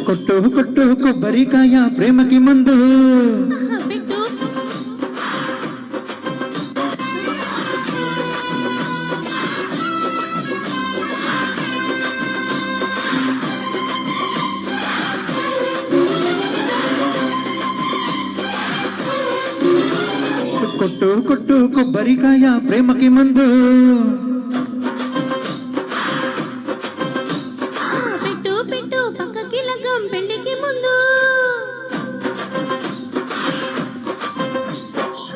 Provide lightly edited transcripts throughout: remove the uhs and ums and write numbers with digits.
కొట్టు కొట్టు కొబ్బరికాయ ప్రేమకి ముందు కొట్టు కొట్టు కొబ్బరికాయ ప్రేమకి ముందు పక్కకి లగ్గం పెళ్లికి ముందు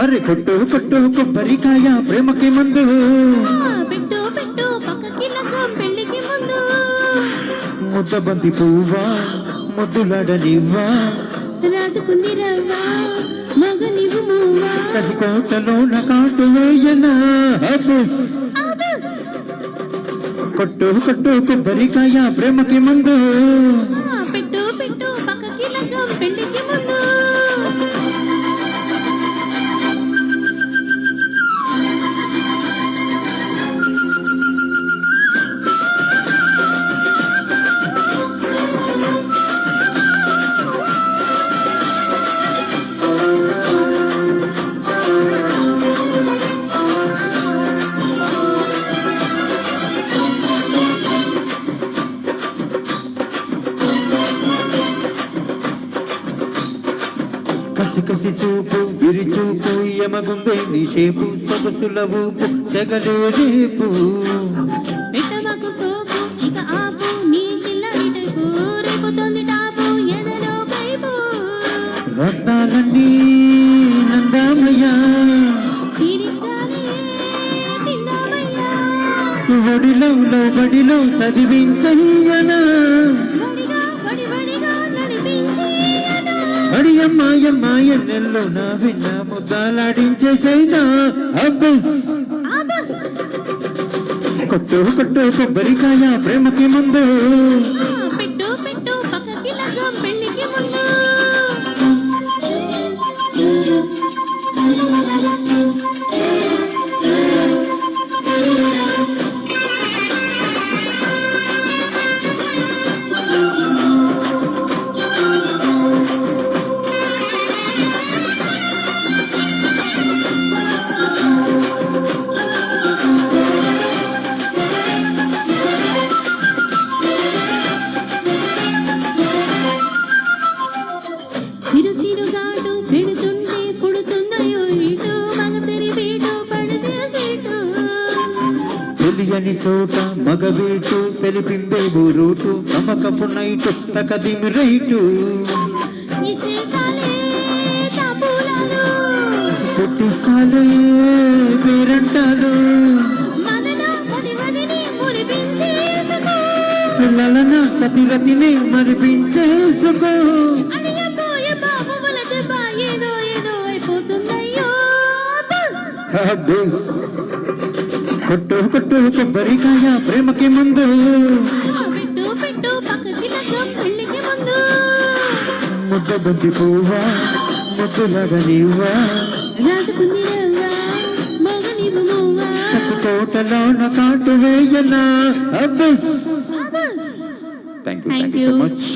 అరే కొట్టు కొట్టు కొబ్బరికాయ ప్రేమకి ముందు పెట్టు పెట్టు పక్కకి లగ్గం పెళ్లికి ముందు ముద్దబంతి పువ్వా ముద్దులాడనివ్వా రాజుకుంది రవ్వా మగ నీవు మూవా కసికోటలో నా కాటు వేయనా కొట్టు కొట్టు కొబ్బరికాయ ప్రేమకి ముందు పెట్టు పెట్టు పక్కకి లగ్గం పెళ్లికి ముందు కసి కసి చూపు విరి చూపు యమగుంబే నీ షేపు సొగసుల ఊపు సెగలే రేపు పెట్టమకు సోపు ఇక ఆపు నీ చిల్లరి టైపు రేపుతోంది టాపు ఎదలో కైపు రత్నాలన్నీ నందామయ్యా తీరించాలి తిందామయ్యా ఒడిలో బడిలో చదివించయ్యనా వడిగా వడి వడిగా నడిపించి అడియమ్మాయమ్మాయ నెల్లో నా విన్న ముద్దాలాడించేసైనా అబ్బస్ కొట్టు కొట్టు కొబ్బరికాయ ప్రేమకి ముందు పెట్టు పెట్టు పక్కకి లగ్గం పెళ్లికి ముందు చిరు చిరుగాడు పెడుతుంటే పుడుతుందయో ఇటు మగసిరి వీటు పడితే సీటు తెలియని చోట మగ వీటు తెలిపిందే రూటు నమ్మకపు నైటు తకదిమి రైటు ఇచ్చేసాలే తాంబూలాలు పుట్టిస్తాలే పేరంటాలు మనలో పది మందిని మురిపించేసుకో లలన సతిరతిని మరిపించేసుకో అడిగపోయే బాబు వలస ఏదో ఏదో అయిపోతుందయ్యో అబ్బస్ కొట్టు కొట్టు కొబ్బరికాయ ప్రేమకి ముందు పెట్టు పెట్టు పక్కకి లగ్గం పెళ్లికి ముందు ముద్దబంతి పువ్వా ముద్దులగనివ్వా రాజుకుంది రవ్వా మగ నీవు మూవా కసుకోటలో నా కాటు వేయనా abs thank you so much.